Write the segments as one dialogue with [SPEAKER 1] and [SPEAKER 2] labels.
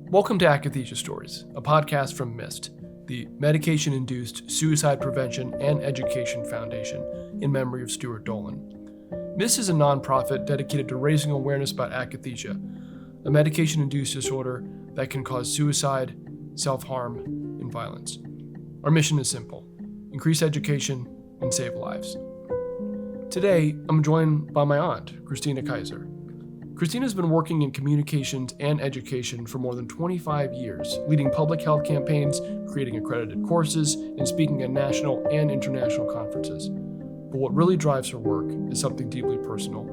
[SPEAKER 1] Welcome to Akathisia Stories, a podcast from MIST, the Medication-Induced Suicide Prevention and Education Foundation, in memory of Stuart Dolan. MIST is a nonprofit dedicated to raising awareness about akathisia, a medication-induced disorder that can cause suicide, self-harm, and violence. Our mission is simple: increase education and save lives. Today, I'm joined by my aunt, Kristina Kaiser. Kristina's been working in communications and education for more than 25 years, leading public health campaigns, creating accredited courses, and speaking at national and international conferences. But what really drives her work is something deeply personal.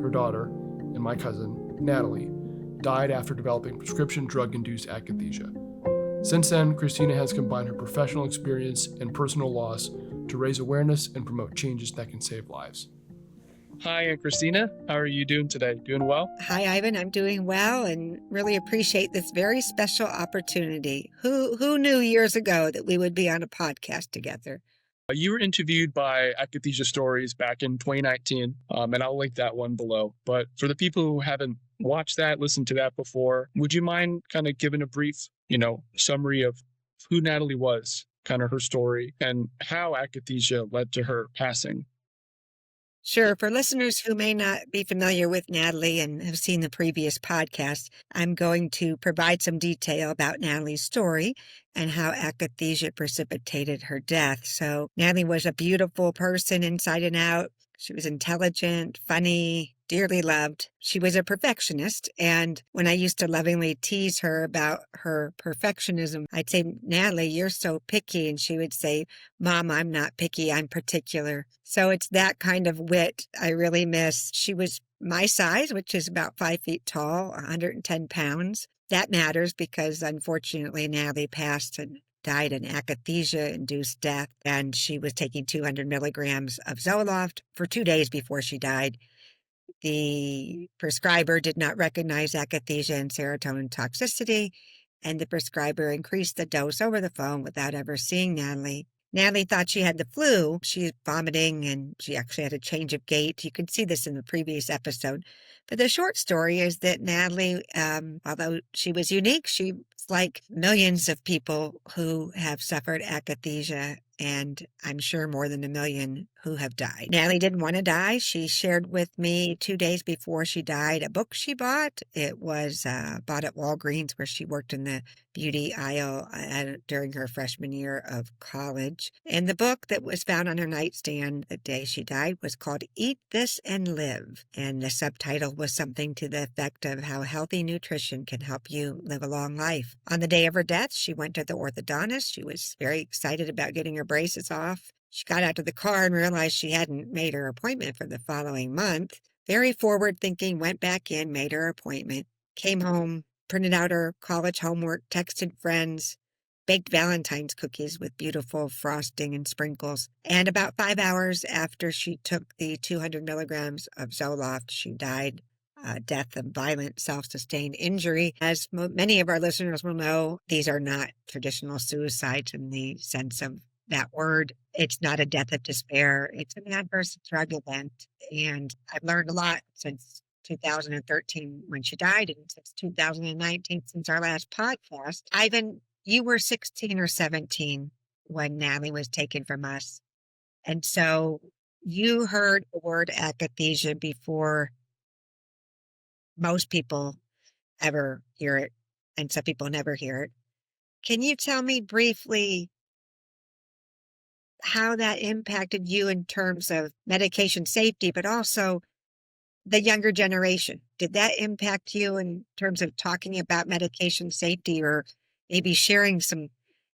[SPEAKER 1] Her daughter, and my cousin, Natalie, died after developing prescription drug-induced akathisia. Since then, Kristina has combined her professional experience and personal loss to raise awareness and promote changes that can save lives. Hi, Aunt Kristina. How are you doing today? Doing well?
[SPEAKER 2] Hi, Ivan. I'm doing well and really appreciate this very special opportunity. Who knew years ago that we would be on a podcast together?
[SPEAKER 1] You were interviewed by Akathisia Stories back in 2019, and I'll link that one below. But for the people who haven't watched that, listened to that before, would you mind kind of giving a brief, summary of who Natalie was, kind of her story, and how akathisia led to her passing?
[SPEAKER 2] Sure. For listeners who may not be familiar with Natalie and have seen the previous podcast, I'm going to provide some detail about Natalie's story and how akathisia precipitated her death. So Natalie was a beautiful person inside and out. She was intelligent, funny, dearly loved. She was a perfectionist. And when I used to lovingly tease her about her perfectionism, I'd say, "Natalie, you're so picky." And she would say, "Mom, I'm not picky. I'm particular." So it's that kind of wit I really miss. She was my size, which is about 5 feet tall, 110 pounds. That matters because unfortunately Natalie passed and died an akathisia-induced death, and she was taking 200 milligrams of Zoloft for 2 days before she died. The prescriber did not recognize akathisia and serotonin toxicity, and the prescriber increased the dose over the phone without ever seeing Natalie. Natalie thought she had the flu. She was vomiting, and she actually had a change of gait. You could see this in the previous episode. But the short story is that Natalie, although she was unique, she was like millions of people who have suffered akathisia, and I'm sure more than 1 million who have died. Natalie didn't want to die. She shared with me 2 days before she died a book she bought. It was bought at Walgreens, where she worked in the beauty aisle during her freshman year of college. And the book that was found on her nightstand the day she died was called Eat This and Live. And the subtitle was something to the effect of how healthy nutrition can help you live a long life. On the day of her death, she went to the orthodontist. She was very excited about getting her braces off. She got out of the car and realized she hadn't made her appointment for the following month. Very forward thinking, went back in, made her appointment, came home, printed out her college homework, texted friends, baked Valentine's cookies with beautiful frosting and sprinkles. And about 5 hours after she took the 200 milligrams of Zoloft, she died a death of violent self-sustained injury. As many of our listeners will know, these are not traditional suicides in the sense of that word. It's not a death of despair. It's an adverse drug event. And I've learned a lot since 2013 when she died, and since 2019, since our last podcast. Ivan, you were 16 or 17 when Natalie was taken from us. And so you heard the word akathisia before most people ever hear it, and some people never hear it. Can you tell me briefly how that impacted you in terms of medication safety, but also the younger generation? Did that impact you in terms of talking about medication safety, or maybe sharing some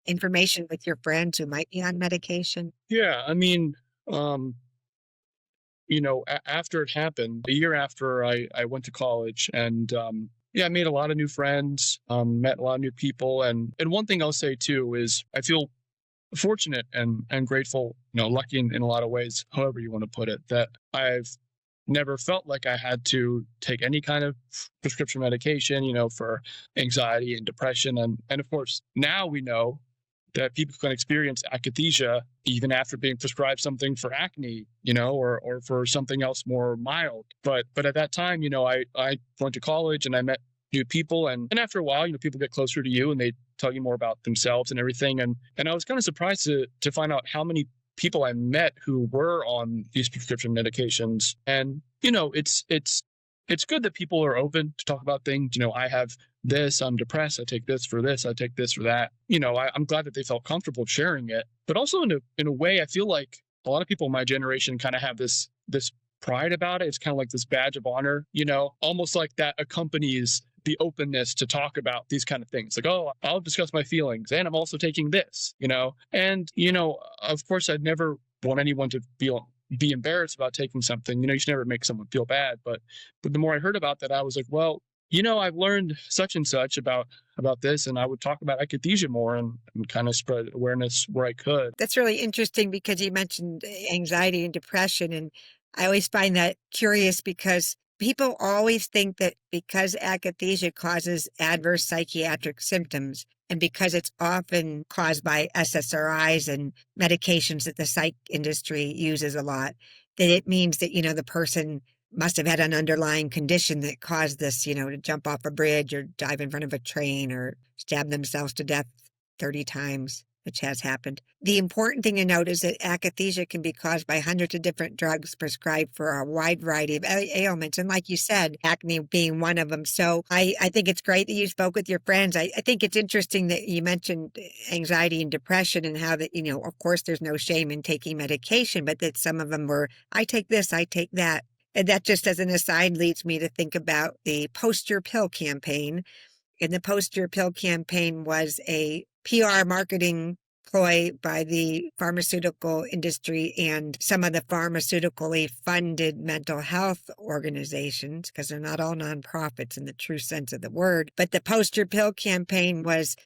[SPEAKER 2] information with your friends who might be on medication?
[SPEAKER 1] Yeah, after it happened, a year after I went to college, and I made a lot of new friends, met a lot of new people. And one thing I'll say too is I feel fortunate and grateful, lucky in a lot of ways, however you want to put it, that I've never felt like I had to take any kind of prescription medication, for anxiety and depression. And of course, now we know that people can experience akathisia even after being prescribed something for acne, or for something else more mild. But at that time, I went to college and I met,
[SPEAKER 3] new people. And after a while, people get closer to you and they tell you more about themselves and everything. And I was kind of surprised to find out how many people I met who were on these prescription medications. And, it's good that people are open to talk about things. I have this, I'm depressed, I take this, I take this for that. I'm glad that they felt comfortable sharing it. But also in a way, I feel like a lot of people in my generation kind of have this pride about it. It's kind of like this badge of honor, almost like that accompanies the openness to talk about these kind of things. Like, oh, I'll discuss my feelings and I'm also taking this, and, of course, I'd never want anyone to be embarrassed about taking something. You should never make someone feel bad. But the more I heard about that, I was like, well, I've learned such and such about this, and I would talk about akathisia more and kind of spread awareness where I could.
[SPEAKER 2] That's really interesting because you mentioned anxiety and depression. And I always find that curious because people always think that because akathisia causes adverse psychiatric symptoms, and because it's often caused by SSRIs and medications that the psych industry uses a lot, that it means that, the person must have had an underlying condition that caused this, to jump off a bridge or dive in front of a train or stab themselves to death 30 times, which has happened. The important thing to note is that akathisia can be caused by hundreds of different drugs prescribed for a wide variety of ailments. And like you said, acne being one of them. So I think it's great that you spoke with your friends. I think it's interesting that you mentioned anxiety and depression and how that, of course, there's no shame in taking medication, but that some of them were, I take this, I take that. And that just as an aside leads me to think about the Post Your Pill campaign. And the Post Your Pill campaign was a PR marketing ploy by the pharmaceutical industry and some of the pharmaceutically funded mental health organizations, because they're not all nonprofits in the true sense of the word. But the Post Your Pill campaign was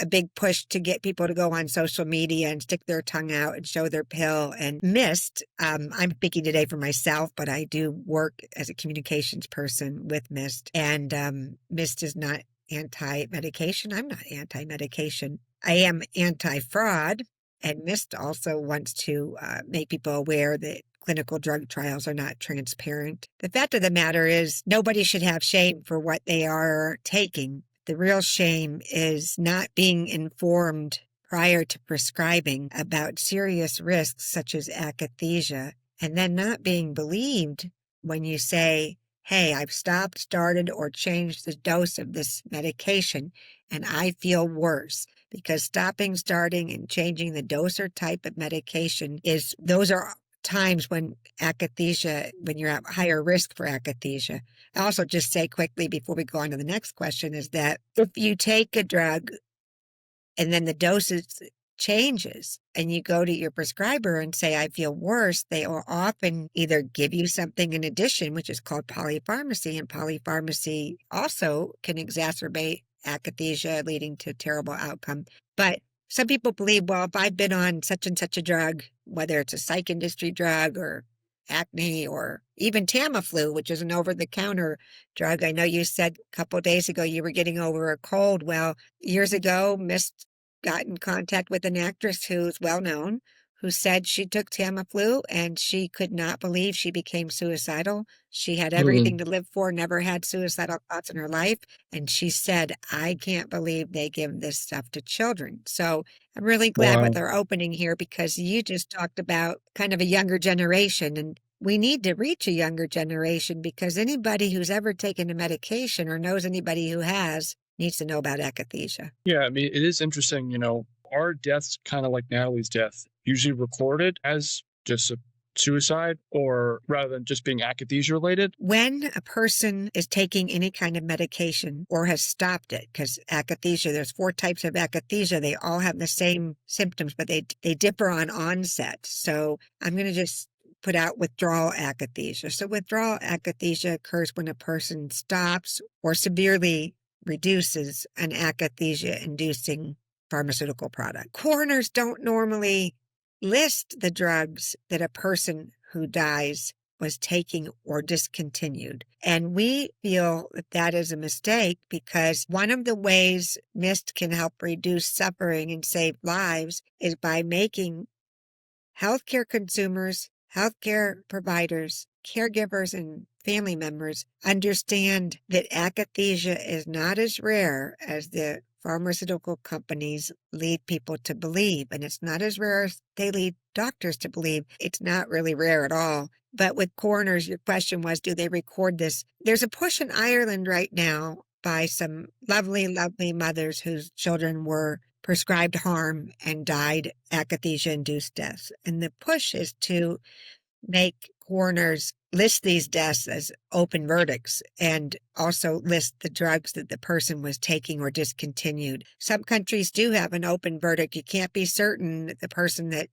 [SPEAKER 2] a big push to get people to go on social media and stick their tongue out and show their pill. And MIST, I'm speaking today for myself, but I do work as a communications person with MIST. And MIST is not anti-medication. I'm not anti-medication. I am anti-fraud. And MIST also wants to make people aware that clinical drug trials are not transparent. The fact of the matter is nobody should have shame for what they are taking. The real shame is not being informed prior to prescribing about serious risks such as akathisia, and then not being believed when you say, hey, I've stopped, started, or changed the dose of this medication, and I feel worse. Because stopping, starting, and changing the dose or type of medication those are times when you're at higher risk for akathisia. I also just say quickly before we go on to the next question is that if you take a drug and then the dosage changes and you go to your prescriber and say, I feel worse, they will often either give you something in addition, which is called polypharmacy, and polypharmacy also can exacerbate akathisia, leading to terrible outcome. But some people believe, well, if I've been on such and such a drug, whether it's a psych industry drug or acne or even Tamiflu, which is an over-the-counter drug. I know you said a couple of days ago you were getting over a cold. Well, years ago, Mist got in contact with an actress who's well-known, who said she took Tamiflu and she could not believe she became suicidal. She had everything to live for, never had suicidal thoughts in her life. And she said, I can't believe they give this stuff to children. So I'm really glad with our opening here because you just talked about kind of a younger generation. And we need to reach a younger generation because anybody who's ever taken a medication or knows anybody who has needs to know about akathisia.
[SPEAKER 3] Yeah, I mean, it is interesting, our deaths, kind of like Natalie's death, usually recorded as just a suicide or rather than just being akathisia related.
[SPEAKER 2] When a person is taking any kind of medication or has stopped it, because akathisia, there's 4 types of akathisia. They all have the same symptoms, but they differ on onset. So I'm going to just put out withdrawal akathisia. So withdrawal akathisia occurs when a person stops or severely reduces an akathisia-inducing pharmaceutical product. Coroners don't normally list the drugs that a person who dies was taking or discontinued. And we feel that that is a mistake because one of the ways MIST can help reduce suffering and save lives is by making healthcare consumers, healthcare providers caregivers and family members understand that akathisia is not as rare as the pharmaceutical companies lead people to believe. And it's not as rare as they lead doctors to believe. It's not really rare at all. But with coroners, your question was, do they record this? There's a push in Ireland right now by some lovely, lovely mothers whose children were prescribed harm and died akathisia-induced deaths. And the push is to make coroners list these deaths as open verdicts and also list the drugs that the person was taking or discontinued. Some countries do have an open verdict. You can't be certain that the person that,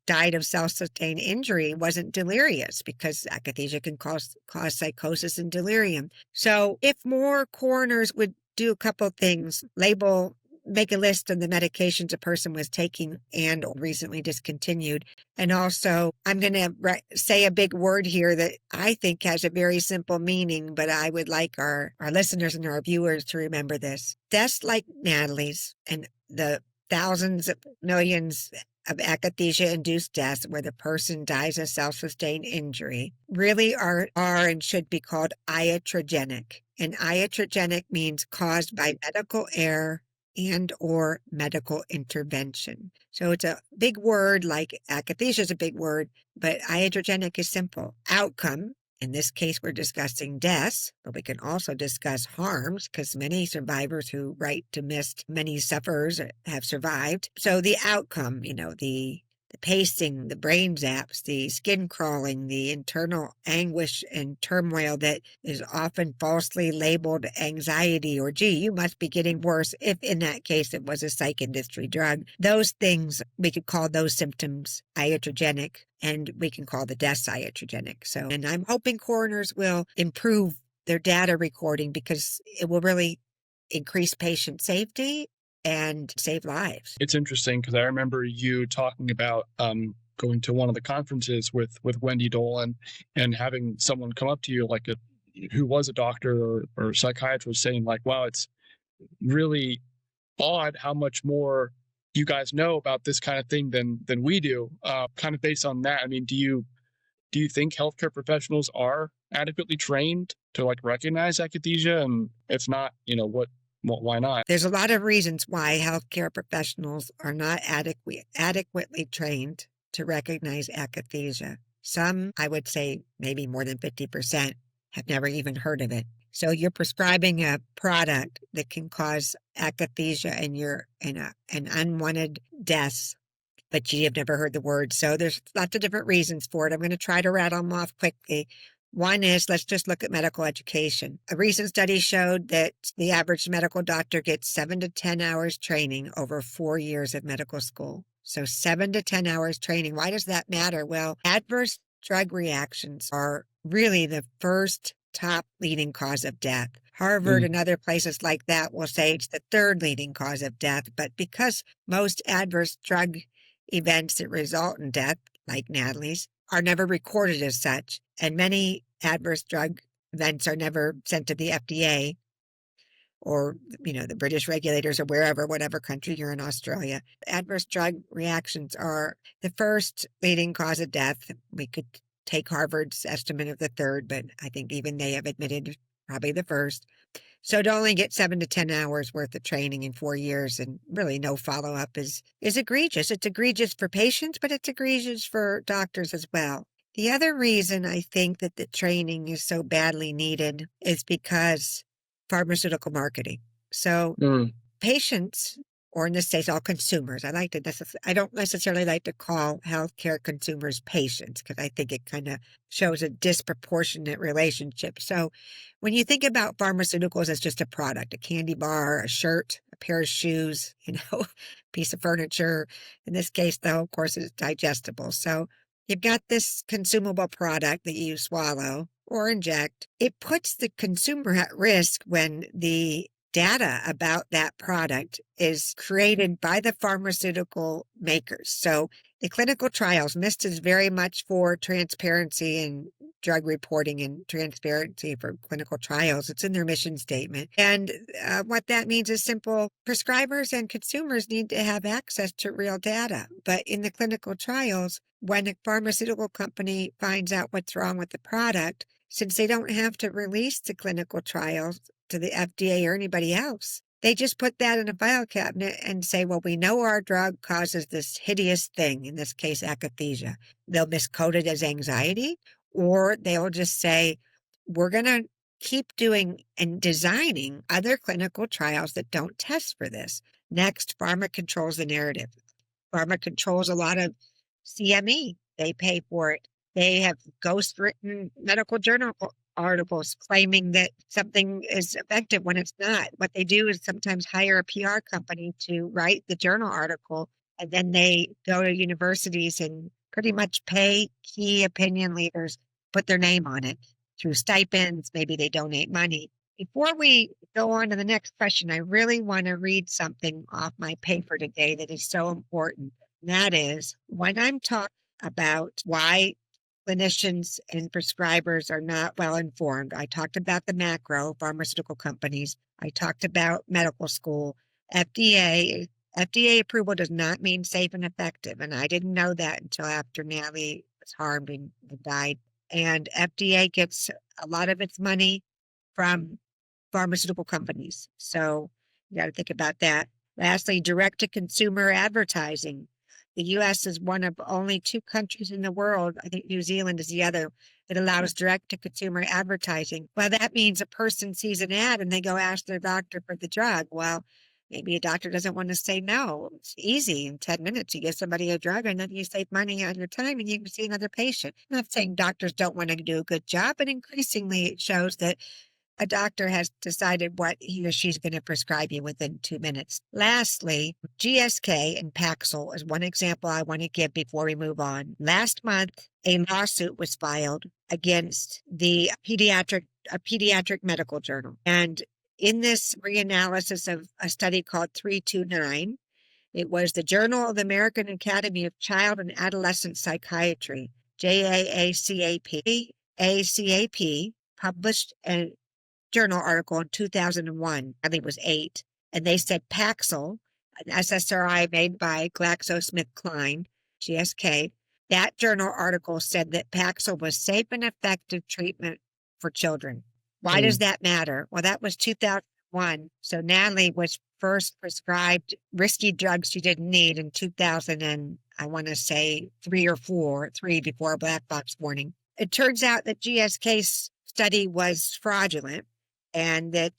[SPEAKER 2] died of self-sustained injury wasn't delirious, because akathisia can cause psychosis and delirium. So if more coroners would do a couple of things, make a list of the medications a person was taking and recently discontinued. And also, I'm going to say a big word here that I think has a very simple meaning, but I would like our listeners and our viewers to remember this. Deaths like Natalie's and the thousands of millions of akathisia-induced deaths where the person dies of self-sustained injury really are and should be called iatrogenic. And iatrogenic means caused by medical error and or medical intervention. So it's a big word, like akathisia is a big word, but iatrogenic is simple. Outcome. In this case, we're discussing deaths, but we can also discuss harms, because many survivors who write to MIST, many sufferers have survived. So the outcome, the pacing, the brain zaps, the skin crawling, the internal anguish and turmoil that is often falsely labeled anxiety, or, gee, you must be getting worse, if in that case it was a psych industry drug. Those things, we could call those symptoms iatrogenic, and we can call the deaths iatrogenic. And I'm hoping coroners will improve their data recording, because it will really increase patient safety and save lives.
[SPEAKER 3] It's interesting because I remember you talking about going to one of the conferences with Wendy Dolan and having someone come up to you, who was a doctor or psychiatrist, saying like, wow, it's really odd how much more you guys know about this kind of thing than we do. Kind of based on that, I mean, do you think healthcare professionals are adequately trained to recognize akathisia? And if not, why not?
[SPEAKER 2] There's a lot of reasons why healthcare professionals are not adequately trained to recognize akathisia. Some, I would say maybe more than 50%, have never even heard of it. So you're prescribing a product that can cause akathisia and unwanted deaths, but you have never heard the word. So there's lots of different reasons for it. I'm going to try to rattle them off quickly. One is, let's just look at medical education. A recent study showed that the average medical doctor gets 7 to 10 hours training over 4 years of medical school. So 7 to 10 hours training. Why does that matter? Well, adverse drug reactions are really the first top leading cause of death. Harvard and other places like that will say it's the third leading cause of death. But because most adverse drug events that result in death, like Natalie's, are never recorded as such, and many adverse drug events are never sent to the FDA or, the British regulators or whatever country you're in, Australia. Adverse drug reactions are the first leading cause of death. We could take Harvard's estimate of the third, but I think even they have admitted probably the first. So to only get 7 to 10 hours worth of training in 4 years and really no follow-up is egregious. It's egregious for patients, but it's egregious for doctors as well. The other reason I think that the training is so badly needed is because pharmaceutical marketing. So patients, or in this case, all consumers, I don't necessarily like to call healthcare consumers patients, because I think it kind of shows a disproportionate relationship. So when you think about pharmaceuticals as just a product, a candy bar, a shirt, a pair of shoes, piece of furniture, in this case, though, of course, it's digestible. So you've got this consumable product that you swallow or inject. It puts the consumer at risk when the data about that product is created by the pharmaceutical makers. So the clinical trials, MIST is very much for transparency and drug reporting and transparency for clinical trials. It's in their mission statement. And what that means is simple. Prescribers and consumers need to have access to real data. But in the clinical trials, when a pharmaceutical company finds out what's wrong with the product, since they don't have to release the clinical trials to the FDA or anybody else, they just put that in a file cabinet and say, well, we know our drug causes this hideous thing, in this case, akathisia. They'll miscode it as anxiety, or they'll just say, we're going to keep doing and designing other clinical trials that don't test for this. Next, pharma controls the narrative. Pharma controls a lot of CME. They pay for it. They have ghost-written medical journal articles claiming that something is effective when it's not. What they do is sometimes hire a PR company to write the journal article, and then they go to universities and pretty much pay key opinion leaders, put their name on it through stipends. Maybe they donate money. Before we go on to the next question, I really want to read something off my paper today that is so important. And that is, when I'm talking about why clinicians and prescribers are not well informed, I talked about the macro pharmaceutical companies. I talked about medical school. FDA approval does not mean safe and effective. And I didn't know that until after Natalie was harmed and died. And FDA gets a lot of its money from pharmaceutical companies. So you got to think about that. Lastly, direct-to-consumer advertising. The U.S. is one of only 2 countries in the world, I think New Zealand is the other, that allows direct-to-consumer advertising. Well, that means a person sees an ad and they go ask their doctor for the drug. Well, maybe a doctor doesn't want to say no. It's easy. In 10 minutes, you give somebody a drug and then you save money on your time and you can see another patient. I'm not saying doctors don't want to do a good job, but increasingly it shows that a doctor has decided what he or she's going to prescribe you within 2 minutes. Lastly, GSK and Paxil is one example I want to give before we move on. Last month, a lawsuit was filed against a pediatric medical journal. And in this reanalysis of a study called 329, it was the Journal of the American Academy of Child and Adolescent Psychiatry, JAACAP, published a journal article in 2001. I think it was 8. And they said Paxil, an SSRI made by GlaxoSmithKline, GSK, that journal article said that Paxil was safe and effective treatment for children. Why does that matter? Well, that was 2001. So Natalie was first prescribed risky drugs she didn't need in 2000 and I want to say 3 or 4, 3 before a black box warning. It turns out that GSK's study was fraudulent and that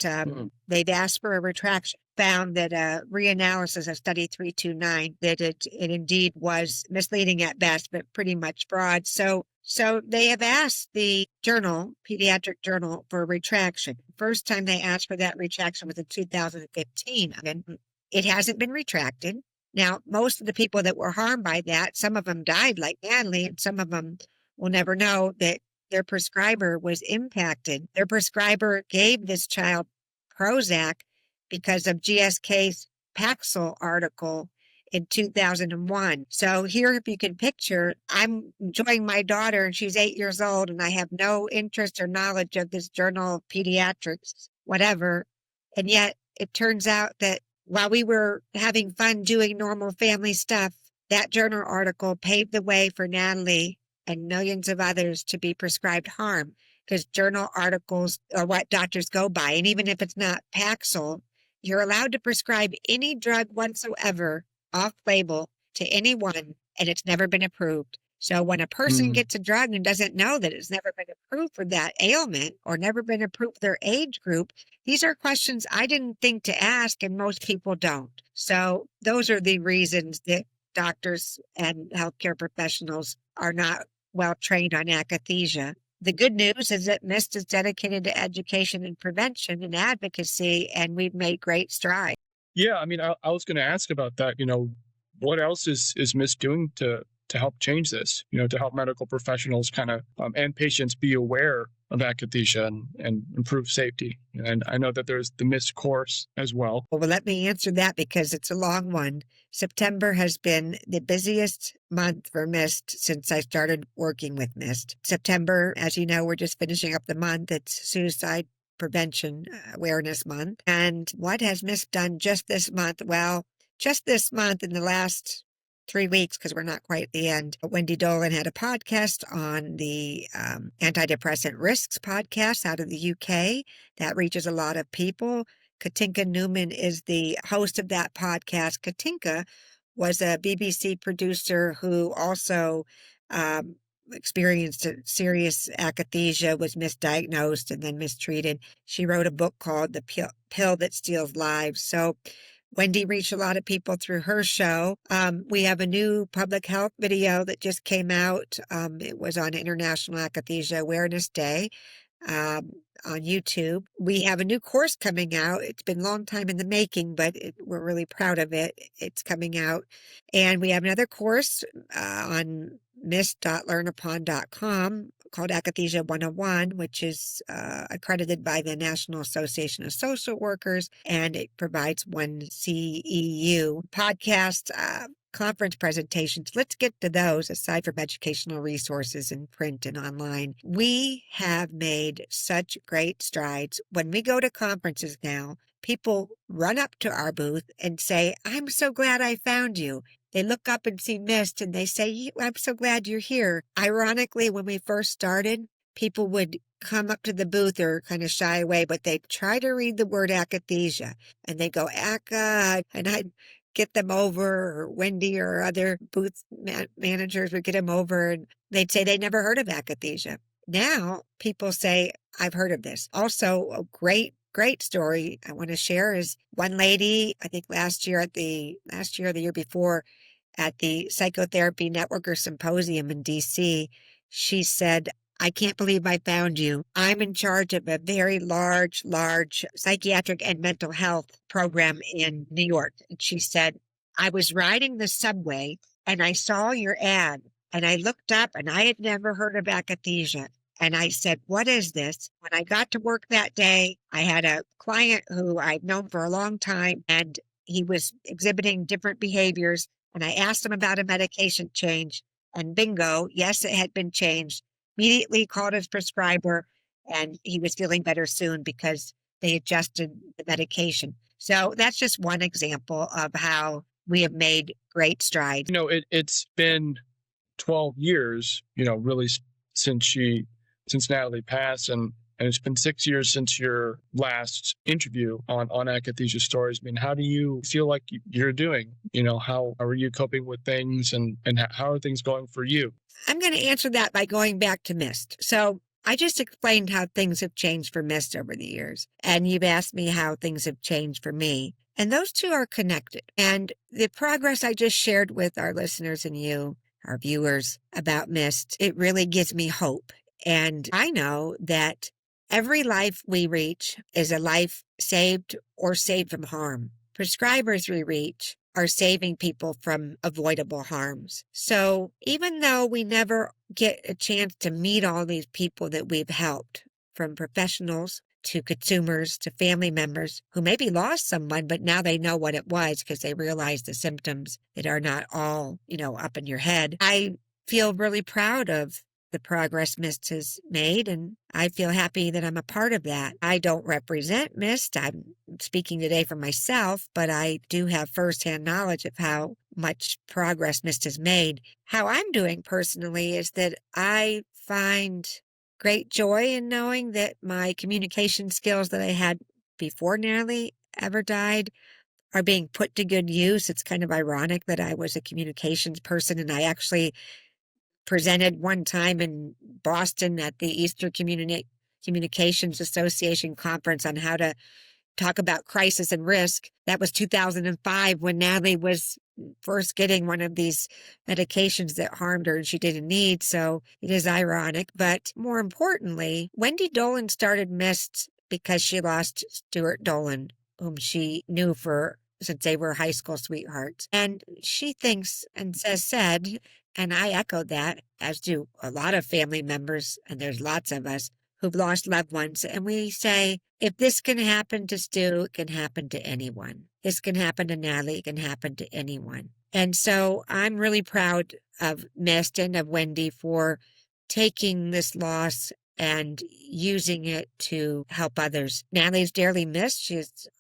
[SPEAKER 2] they've asked for a retraction, found that a reanalysis of study 329, that it indeed was misleading at best, but pretty much fraud. So they have asked the journal, pediatric journal, for a retraction. First time they asked for that retraction was in 2015. And it hasn't been retracted. Now, most of the people that were harmed by that, some of them died like Natalie, and some of them will never know that their prescriber was impacted. Their prescriber gave this child Prozac because of GSK's Paxil article in 2001. So here, if you can picture, I'm enjoying my daughter and she's 8 years old and I have no interest or knowledge of this journal of pediatrics, whatever. And yet it turns out that while we were having fun doing normal family stuff, that journal article paved the way for Natalie and millions of others to be prescribed harm, because journal articles are what doctors go by. And even if it's not Paxil, you're allowed to prescribe any drug whatsoever off-label to anyone, and it's never been approved. So when a person gets a drug and doesn't know that it's never been approved for that ailment or never been approved for their age group, these are questions I didn't think to ask, and most people don't. So those are the reasons that doctors and healthcare professionals are not well trained on akathisia. The good news is that MIST is dedicated to education and prevention and advocacy, and we've made great strides.
[SPEAKER 3] Yeah, I mean, I was going to ask about that. What else is MIST doing to to help change this, to help medical professionals and patients be aware of akathisia and improve safety. And I know that there's the MIST course as well.
[SPEAKER 2] Well, let me answer that because it's a long one. September has been the busiest month for MIST since I started working with MIST. September, as you know, we're just finishing up the month. It's Suicide Prevention Awareness Month. And what has MIST done just this month? Well, just this month in the last 3 weeks, because we're not quite at the end, Wendy Dolan had a podcast on the Antidepressant Risks podcast out of the UK. That reaches a lot of people. Katinka Newman is the host of that podcast. Katinka was a BBC producer who also experienced a serious akathisia, was misdiagnosed and then mistreated. She wrote a book called The Pill That Steals Lives. So Wendy reached a lot of people through her show. We have a new public health video that just came out. It was on International Akathisia Awareness Day. On YouTube. We have a new course coming out. It's been a long time in the making, but we're really proud of it. It's coming out. And we have another course on mist.learnupon.com called Akathisia 101, which is accredited by the National Association of Social Workers, and it provides one CEU podcast conference presentations. Let's get to those aside from educational resources in print and online. We have made such great strides. When we go to conferences now, people run up to our booth and say, "I'm so glad I found you." They look up and see MIST and they say, "I'm so glad you're here." Ironically, when we first started, people would come up to the booth or kind of shy away, but they'd try to read the word akathisia and they go, "Aka," and I'd get them over, or Wendy or other booth managers would get them over and they'd say they never heard of akathisia. Now people say, "I've heard of this." Also, a great story I want to share is one lady, I think last year or the year before, at the Psychotherapy Networker Symposium in DC, she said, "I can't believe I found you. I'm in charge of a very large psychiatric and mental health program in New York." And she said, "I was riding the subway and I saw your ad and I looked up and I had never heard of akathisia. And I said, 'What is this?' When I got to work that day, I had a client who I'd known for a long time and he was exhibiting different behaviors. And I asked him about a medication change and bingo, yes, it had been changed. Immediately called his prescriber and he was feeling better soon because they adjusted the medication." So that's just one example of how we have made great strides.
[SPEAKER 3] It's been 12 years, really since Natalie passed, and it's been 6 years since your last interview on Akathisia Stories. I mean, how do you feel like you're doing? How are you coping with things and how are things going for you?
[SPEAKER 2] I'm going to answer that by going back to MIST. So I just explained how things have changed for MIST over the years. And you've asked me how things have changed for me. And those two are connected. And the progress I just shared with our listeners and you, our viewers, about MIST, it really gives me hope. And I know that every life we reach is a life saved or saved from harm. Prescribers we reach are saving people from avoidable harms. So even though we never get a chance to meet all these people that we've helped, from professionals to consumers to family members who maybe lost someone, but now they know what it was because they realize the symptoms that are not all, up in your head, I feel really proud of the progress MIST has made, and I feel happy that I'm a part of that. I don't represent MIST. I'm speaking today for myself, but I do have firsthand knowledge of how much progress MIST has made. How I'm doing personally is that I find great joy in knowing that my communication skills that I had before Natalie ever died are being put to good use. It's kind of ironic that I was a communications person and I actually presented one time in Boston at the Eastern Communications Association conference on how to talk about crisis and risk. That was 2005 when Natalie was first getting one of these medications that harmed her and she didn't need. So it is ironic. But more importantly, Wendy Dolan started MIST because she lost Stuart Dolan, whom she knew since they were high school sweethearts. And she thinks and said And I echo that, as do a lot of family members, and there's lots of us who've lost loved ones. And we say, if this can happen to Stu, it can happen to anyone. This can happen to Natalie, it can happen to anyone. And so I'm really proud of Mist and of Wendy for taking this loss and using it to help others. Natalie's dearly missed.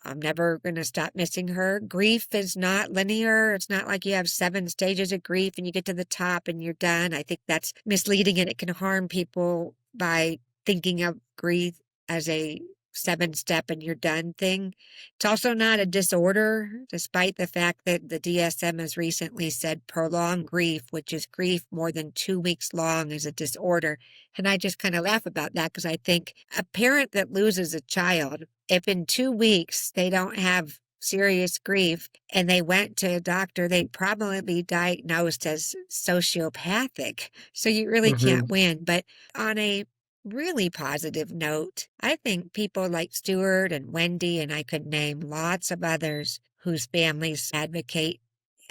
[SPEAKER 2] I'm never going to stop missing her. Grief is not linear. It's not like you have 7 stages of grief and you get to the top and you're done. I think that's misleading, and it can harm people by thinking of grief as a 7-step and you're done thing. It's also not a disorder, despite the fact that the DSM has recently said prolonged grief, which is grief more than 2 weeks long, is a disorder. And I just kind of laugh about that because I think a parent that loses a child, if in 2 weeks they don't have serious grief and they went to a doctor, they'd probably be diagnosed as sociopathic. So you really can't win. But on a really positive note, I think people like Stuart and Wendy, and I could name lots of others whose families advocate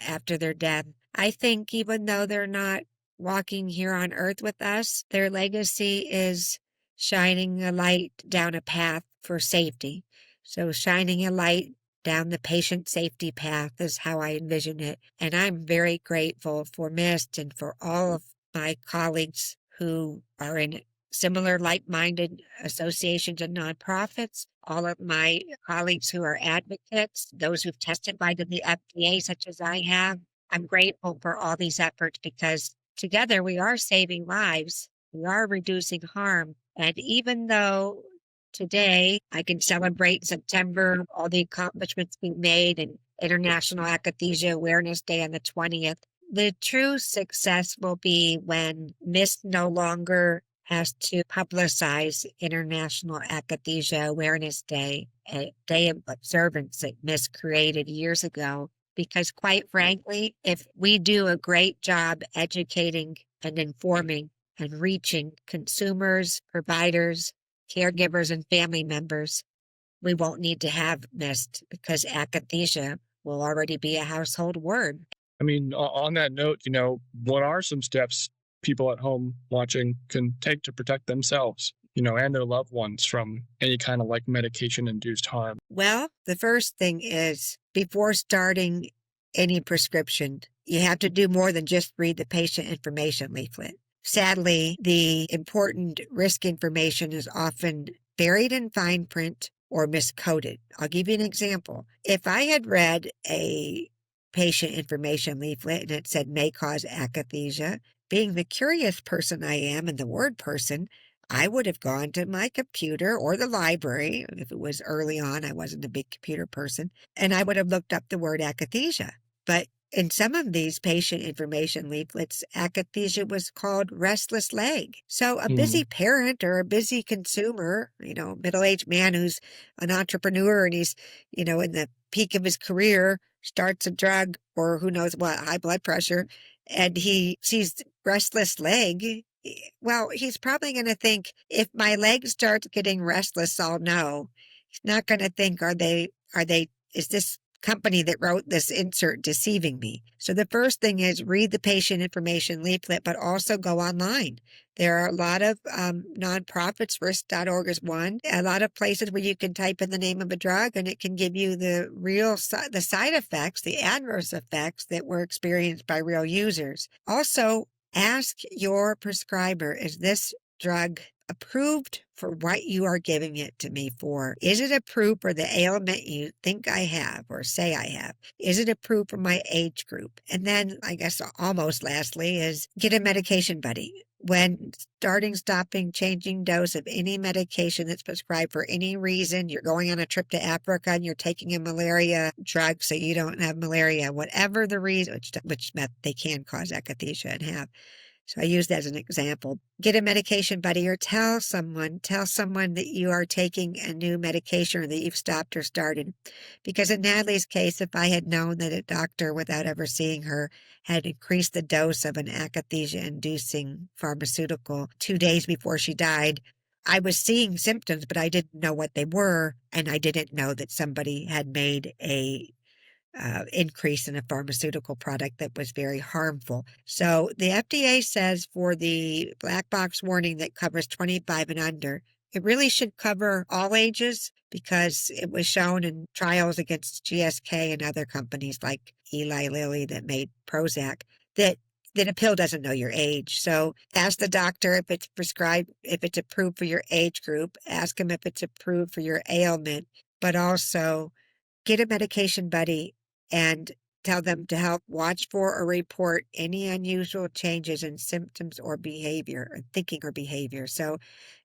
[SPEAKER 2] after their death. I think even though they're not walking here on earth with us, their legacy is shining a light down a path for safety. So shining a light down the patient safety path is how I envision it. And I'm very grateful for Mist and for all of my colleagues who are in similar like-minded associations and nonprofits, all of my colleagues who are advocates, those who've testified to the FDA, such as I have. I'm grateful for all these efforts because together we are saving lives. We are reducing harm. And even though today I can celebrate September, all the accomplishments we've made, and International Akathisia Awareness Day on the 20th, the true success will be when MIST no longer has to publicize International Akathisia Awareness Day, a day of observance that MIST created years ago. Because quite frankly, if we do a great job educating and informing and reaching consumers, providers, caregivers, and family members, we won't need to have MIST because akathisia will already be a household word.
[SPEAKER 3] I mean, on that note, what are some steps people at home watching can take to protect themselves, and their loved ones from any kind of like medication-induced harm?
[SPEAKER 2] Well, the first thing is before starting any prescription, you have to do more than just read the patient information leaflet. Sadly, the important risk information is often buried in fine print or miscoded. I'll give you an example. If I had read a patient information leaflet and it said may cause akathisia, being the curious person I am and the word person, I would have gone to my computer or the library. If it was early on, I wasn't a big computer person, and I would have looked up the word akathisia. But in some of these patient information leaflets, akathisia was called restless leg. So a busy parent or a busy consumer, middle-aged man who's an entrepreneur and he's, in the peak of his career, starts a drug or who knows what, high blood pressure, and he sees restless leg. Well, he's probably going to think, if my leg starts getting restless, I'll know. He's not going to think, is this company that wrote this insert deceiving me? So the first thing is read the patient information leaflet, but also go online. There are a lot of nonprofits, risk.org is one, a lot of places where you can type in the name of a drug and it can give you the side effects, the adverse effects that were experienced by real users. Also, ask your prescriber, is this drug approved for what you are giving it to me for? Is it approved for the ailment you think I have or say I have? Is it approved for my age group? And then I guess almost lastly is get a medication buddy. When starting, stopping, changing dose of any medication that's prescribed for any reason, you're going on a trip to Africa and you're taking a malaria drug so you don't have malaria, whatever the reason, which they can cause akathisia and have. So I use that as an example. Get a medication buddy or tell someone that you are taking a new medication or that you've stopped or started. Because in Natalie's case, if I had known that a doctor, without ever seeing her, had increased the dose of an akathisia-inducing pharmaceutical 2 days before she died, I was seeing symptoms, but I didn't know what they were, and I didn't know that somebody had made a increase in a pharmaceutical product that was very harmful. So the FDA says for the black box warning that covers 25 and under, it really should cover all ages because it was shown in trials against GSK and other companies like Eli Lilly that made Prozac that a pill doesn't know your age. So ask the doctor if it's prescribed, if it's approved for your age group. Ask them if it's approved for your ailment, but also get a medication buddy and tell them to help watch for or report any unusual changes in symptoms or behavior, or thinking or behavior. So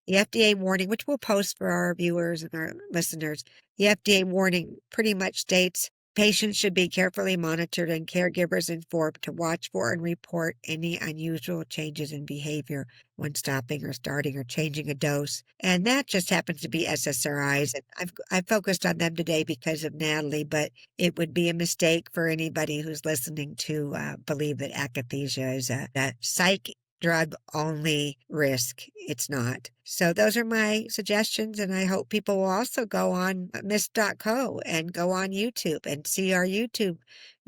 [SPEAKER 2] the FDA warning, which we'll post for our viewers and our listeners, the FDA warning pretty much states patients should be carefully monitored and caregivers informed to watch for and report any unusual changes in behavior when stopping or starting or changing a dose. And that just happens to be SSRIs. And I've focused on them today because of Natalie, but it would be a mistake for anybody who's listening to believe that akathisia is a psych drug only risk. It's not. So those are my suggestions, and I hope people will also go on mist.co and go on YouTube and see our YouTube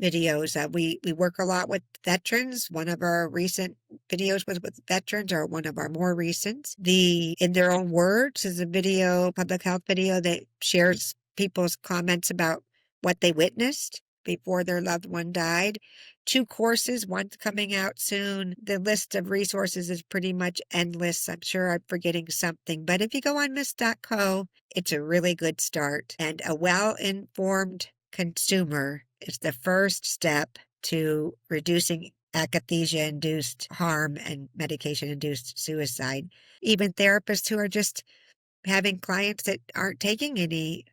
[SPEAKER 2] videos. We work a lot with veterans. One of our recent videos was with veterans, or one of our more recent. The In Their Own Words is a video, public health video that shares people's comments about what they witnessed before their loved one died. 2 courses, one's coming out soon. The list of resources is pretty much endless. I'm sure I'm forgetting something, but if you go on mist.co, it's a really good start. And a well-informed consumer is the first step to reducing akathisia-induced harm and medication-induced suicide. Even therapists who are just having clients that aren't taking any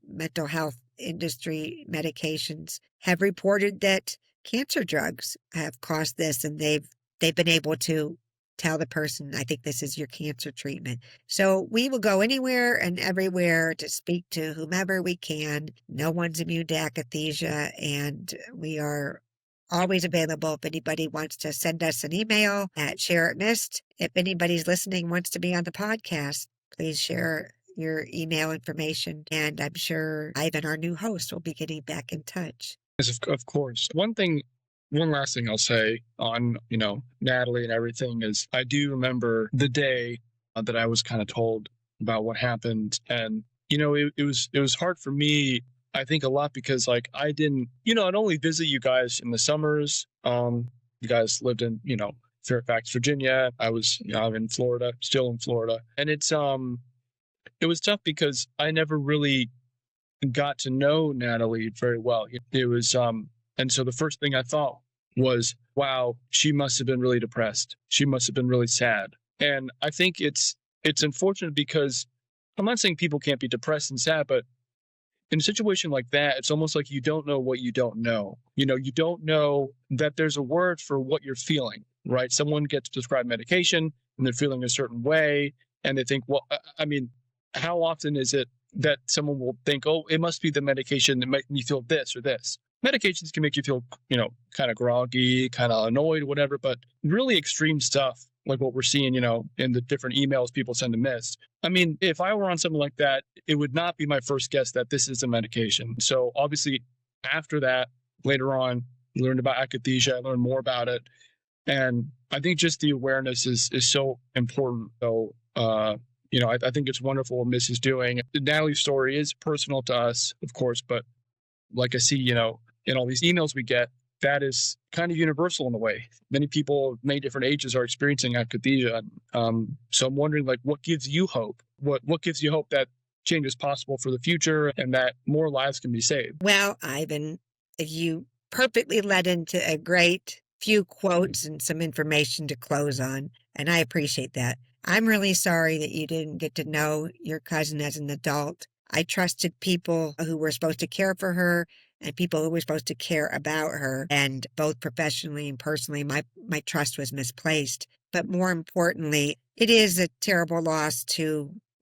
[SPEAKER 2] mental health industry medications have reported that cancer drugs have caused this, and they've been able to tell the person, I think this is your cancer treatment. So we will go anywhere and everywhere to speak to whomever we can. No one's immune to akathisia, and we are always available if anybody wants to send us an email at Share It Mist. If anybody's listening wants to be on the podcast, please share your email information, and I'm sure Ivan, our new host, will be getting back in touch.
[SPEAKER 3] Yes, of course. One last thing I'll say on, Natalie and everything is I do remember the day that I was kind of told about what happened. And, it was hard for me, I think a lot because I didn't, I'd only visit you guys in the summers. You guys lived in, Fairfax, Virginia. I'm in Florida, still in Florida. And it was tough because I never really got to know Natalie very well. It was, and so the first thing I thought was, wow, she must have been really depressed. She must have been really sad. And I think it's unfortunate because I'm not saying people can't be depressed and sad, but in a situation like that, it's almost like you don't know what you don't know. You don't know that there's a word for what you're feeling, right? Someone gets prescribed medication and they're feeling a certain way, and they think, well, I mean, how often is it that someone will think, oh, it must be the medication that makes me feel this or this? Medications can make you feel, kind of groggy, kind of annoyed, whatever, but really extreme stuff like what we're seeing, in the different emails people send to Mist. I mean, if I were on something like that, it would not be my first guess that this is a medication. So obviously after that, later on, I learned about akathisia, I learned more about it. And I think just the awareness is so important. So, I think it's wonderful what Miss is doing. Natalie's story is personal to us, of course, but like I see, in all these emails we get, that is kind of universal in a way. Many people of many different ages are experiencing akathisia. So I'm wondering, what gives you hope? What gives you hope that change is possible for the future and that more lives can be saved?
[SPEAKER 2] Well, Ivan, you perfectly led into a great few quotes and some information to close on, and I appreciate that. I'm really sorry that you didn't get to know your cousin as an adult. I trusted people who were supposed to care for her and people who were supposed to care about her, and both professionally and personally, my trust was misplaced. But more importantly, it is a terrible loss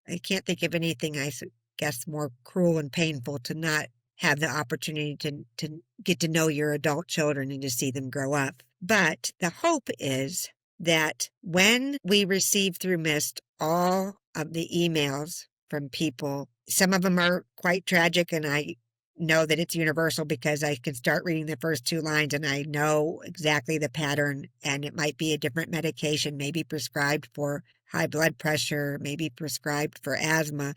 [SPEAKER 2] I can't think of anything, I guess, more cruel and painful to not have the opportunity to get to know your adult children and to see them grow up. But the hope is that when we receive through Mist all of the emails from people, some of them are quite tragic, and I know that it's universal because I can start reading the first 2 lines and I know exactly the pattern, and it might be a different medication, maybe prescribed for high blood pressure, maybe prescribed for asthma,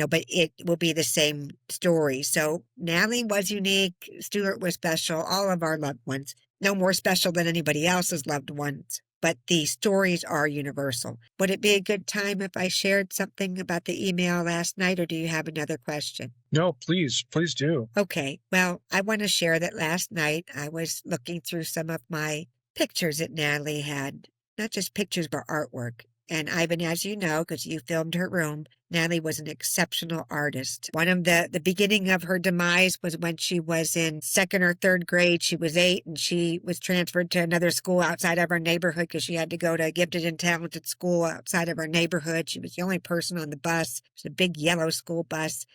[SPEAKER 2] but it will be the same story. So Natalie was unique. Stuart was special. All of our loved ones, no more special than anybody else's loved ones. But the stories are universal. Would it be a good time if I shared something about the email last night, or do you have another question?
[SPEAKER 3] No, please do.
[SPEAKER 2] Okay, well, I want to share that last night I was looking through some of my pictures that Natalie had, not just pictures, but artwork. And Ivan, as you know, because you filmed her room, Natalie was an exceptional artist. One of the beginning of her demise was when she was in 2nd or 3rd grade. She was 8 and she was transferred to another school outside of our neighborhood because she had to go to a gifted and talented school outside of our neighborhood. She was the only person on the bus. It was a big yellow school bus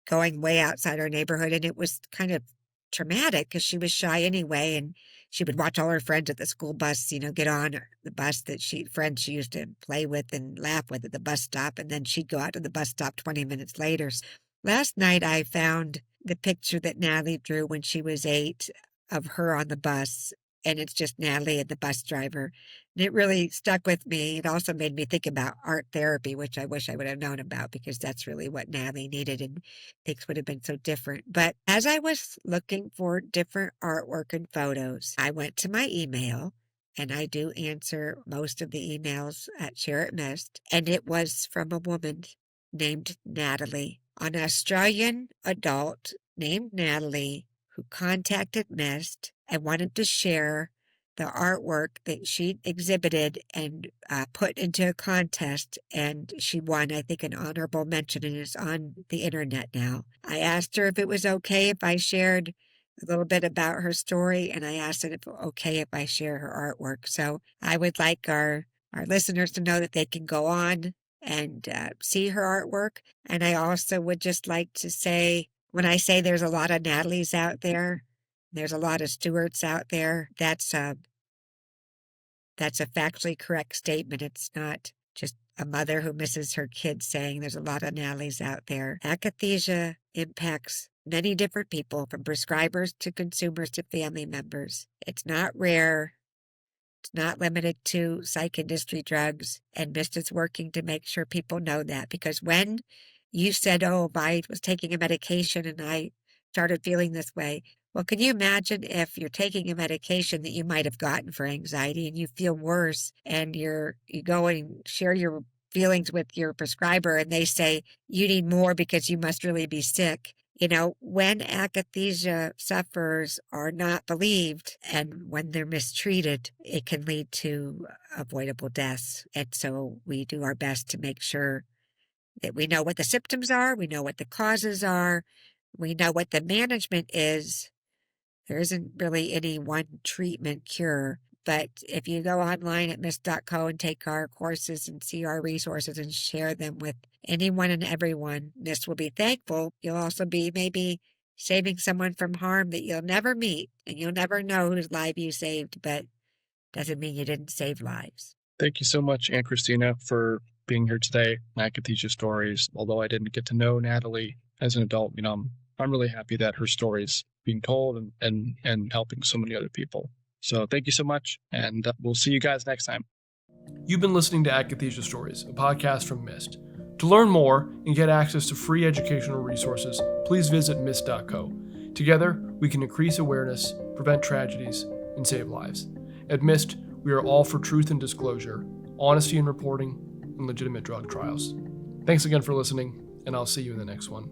[SPEAKER 2] going way outside our neighborhood. And it was kind of traumatic because she was shy anyway. And she would watch all her friends at the school bus, get on the bus that friends she used to play with and laugh with at the bus stop. And then she'd go out to the bus stop 20 minutes later. Last night, I found the picture that Natalie drew when she was 8 of her on the bus. And it's just Natalie and the bus driver. And it really stuck with me. It also made me think about art therapy, which I wish I would have known about because that's really what Natalie needed and things would have been so different. But as I was looking for different artwork and photos, I went to my email, and I do answer most of the emails at Share It Missed. And it was from a woman named Natalie, an Australian adult named Natalie who contacted Mist and wanted to share the artwork that she exhibited and put into a contest, and she won, I think, an honorable mention, and it's on the internet now. I asked her if it was okay if I shared a little bit about her story, and I asked her if it was okay if I share her artwork. So I would like our listeners to know that they can go on and see her artwork. And I also would just like to say, when I say there's a lot of Natalies out there, there's a lot of Stuarts out there, that's a factually correct statement. It's not just a mother who misses her kids saying there's a lot of Natalies out there. Akathisia impacts many different people, from prescribers to consumers to family members. It's not rare. It's not limited to psych industry drugs, and MIST is working to make sure people know that, because when you said, oh, I was taking a medication and I started feeling this way. Well, can you imagine if you're taking a medication that you might have gotten for anxiety and you feel worse, and you go and share your feelings with your prescriber and they say you need more because you must really be sick. When akathisia sufferers are not believed and when they're mistreated, it can lead to avoidable deaths. And so we do our best to make sure that we know what the symptoms are, we know what the causes are, we know what the management is. There isn't really any one treatment cure. But if you go online at mist.co and take our courses and see our resources and share them with anyone and everyone, MIST will be thankful. You'll also be maybe saving someone from harm that you'll never meet, and you'll never know whose life you saved, but doesn't mean you didn't save lives.
[SPEAKER 3] Thank you so much, Aunt Kristina, for being here today on Akathisia Stories. Although I didn't get to know Natalie as an adult, I'm really happy that her story's being told and helping so many other people. So thank you so much, and we'll see you guys next time.
[SPEAKER 1] You've been listening to Akathisia Stories, a podcast from MIST. To learn more and get access to free educational resources, please visit mist.co. Together, we can increase awareness, prevent tragedies, and save lives. At MIST, we are all for truth and disclosure, honesty in reporting, and legitimate drug trials. Thanks again for listening, and I'll see you in the next one.